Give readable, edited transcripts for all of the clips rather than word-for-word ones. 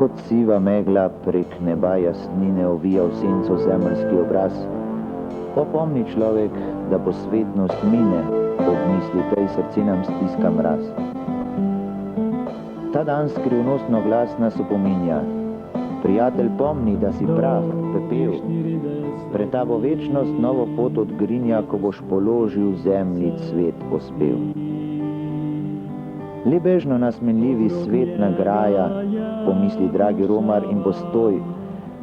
kot siva megla prek neba jasnine ovija v senco zemeljski obraz, opomni človek, da posvetnost mine, ob misli tej srce nam stiska mraz. Ta dan skrivnostno glas nas opominja: prijatelj, pomni, da si prah, pepel, pred tabo večnost novo pot odgrinja, ko boš položil zemlji cvet pospel. Lebežno nas menljivi svet nagraja, pomisli dragi romar in postoj,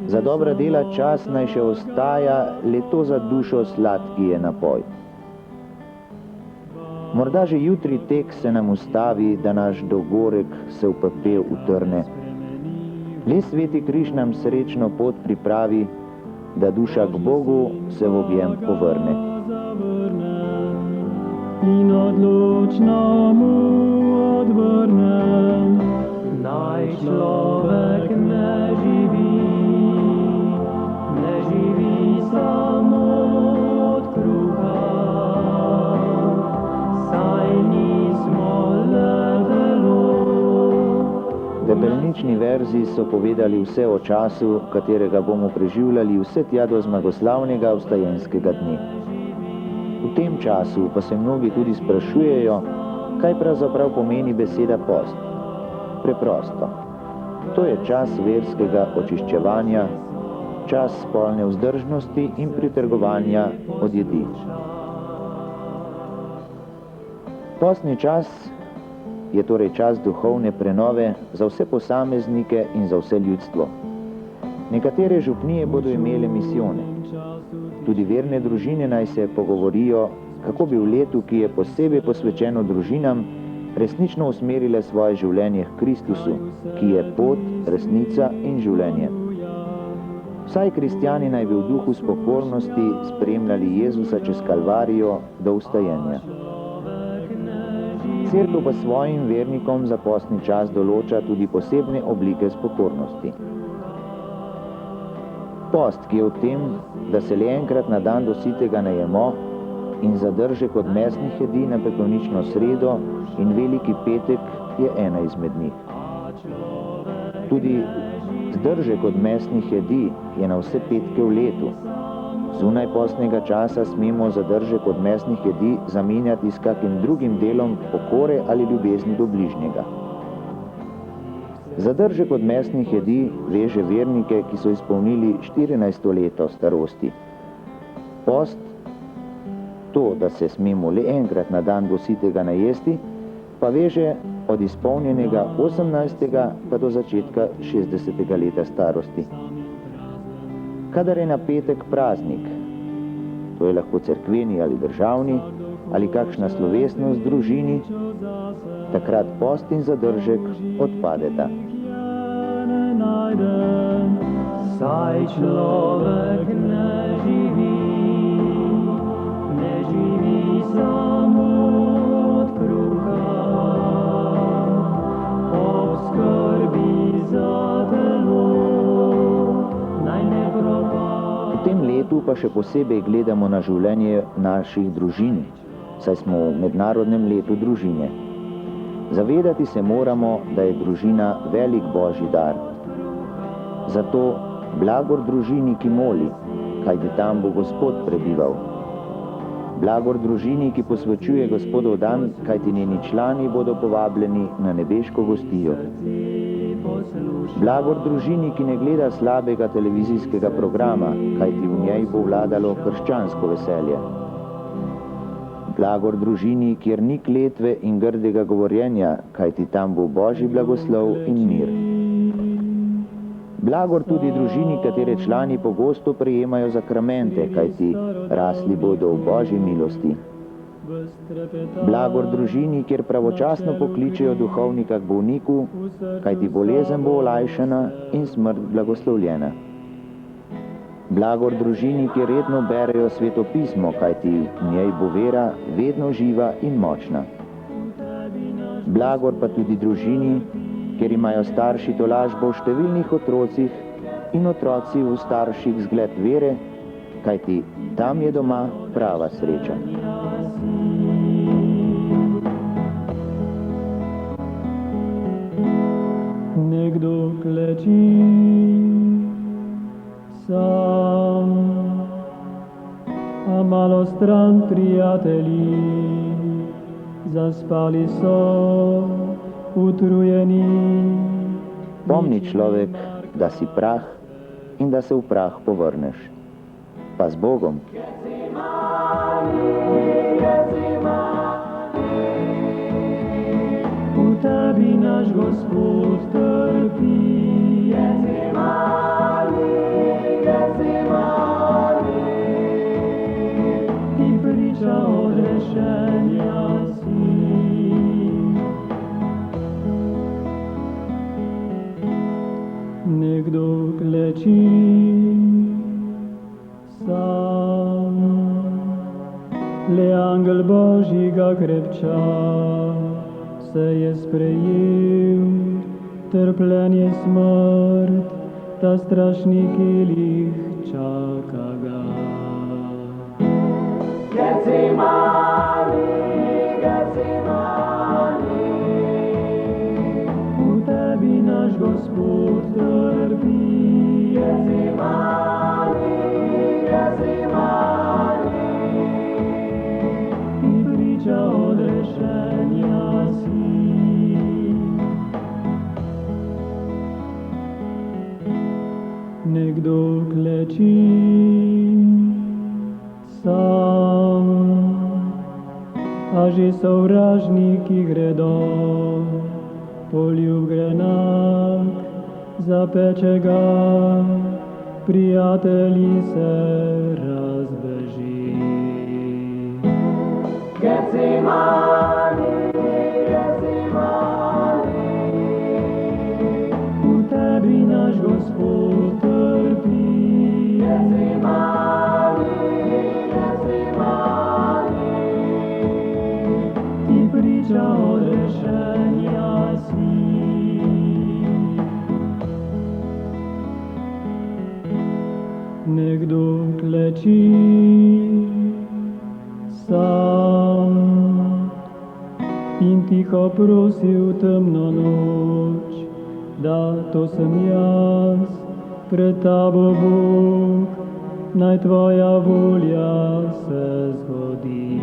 za dobra dela čas naj še ostaja, le to za dušo sladki je napoj. Morda že jutri tek se nam ustavi, da naš dogorek se v pepel utrne. Le sveti križ nam srečno pot pripravi, da duša k Bogu se v objem povrne. In odločno mu odvrne, naj človek ne živi samo od kruha, saj nismo le telo. Debelnični verzi so povedali vse o času, katerega bomo preživljali vse tja do zmagoslavnega vstajenskega dne. V tem času pa se mnogi tudi sprašujejo, kaj pravzaprav pomeni beseda post. Preprosto. To je čas verskega očiščevanja, čas spolne vzdržnosti in pritrgovanja od jedi. Postni čas je torej čas duhovne prenove za vse posameznike in za vse ljudstvo. Nekatere župnije bodo imele misijone. Tudi verne družine naj se pogovorijo, kako bi v letu, ki je posebej posvečeno družinam, resnično usmerile svoje življenje k Kristusu, ki je pot, resnica in življenje. Vsaj kristjani naj bi v duhu s pokornosti spremljali Jezusa čez Kalvarijo do vstajenja. Cerkev pa svojim vernikom za postni čas določa tudi posebne oblike spokornosti. Post, ki je v tem, da se le enkrat na dan do sitega najemo in zadržek od mesnih jedi na pepelnično sredo in veliki petek, je ena izmed njih. Tudi zdržek od mesnih jedi je na vse petke v letu. Zunaj postnega časa smemo zadržek od mesnih jedi zamenjati s kakim drugim delom pokore ali ljubezni do bližnjega. Zadržek od mesnih jedi veže vernike, ki so izpolnili 14. leto starosti. Post, to, da se smemo le enkrat na dan do sitega najesti, pa veže od izpolnjenega 18. pa do začetka 60. leta starosti. Kadar je na petek praznik, to je lahko cerkveni ali državni, ali kakšna slovesnost v družini, takrat post in zadržek odpadeta. Saj človek ne živi samo od kruha, ob skrbi za telo, naj ne propada. V tem letu pa še posebej gledamo na življenje naših družin, saj smo v mednarodnem letu družine. Zavedati se moramo, da je družina velik božji dar. Zato blagor družini, ki moli, kajti tam bo Gospod prebival. Blagor družini, ki posvečuje Gospodov dan, kajti njeni člani bodo povabljeni na nebeško gostijo. Blagor družini, ki ne gleda slabega televizijskega programa, kajti v njej bo vladalo krščansko veselje. Blagor družini, kjer ni kletve in grdega govorjenja, kajti tam bo božji blagoslov in mir. Blagor tudi družini, katere člani pogosto prejemajo zakramente, kajti rasli bodo v božji milosti. Blagor družini, kjer pravočasno pokličejo duhovnika k bolniku, kajti bolezen bo olajšana in smrt blagoslovljena. Blagor družini, kjer redno berejo svetopismo, kajti v njej bo vera vedno živa in močna. Blagor pa tudi družini, kjer imajo starši tolažbo v številnih otrocih in otroci v starših zgled vere, kajti tam je doma prava sreča. Nekdo leži sam, a malo stran prijatelji zaspali so utrujeni. Pomni človek, da si prah in da se v prah povrneš. Pa z Bogom. V tebi naš Gospod trpi. Ti priča odrešenja si. Nekdo kleči sam, le angel Božji ga krepča, se je sprejel trpljenje smrt, ta strašni kilih čaka ga. V tebi naš Gospod trpi. Ti priča odrešenja si. Nekdo kleči sam, a že sovražniki gredo, poljub grenak zapeče ga, prijatelji se razbeži. V tebi naš Gospod trpi. Ti priča odrešenja si. Nekdo kleči sam in tiho prosi v temno noč, da to sem jaz, pred tabo Bog, naj tvoja volja se zgodi.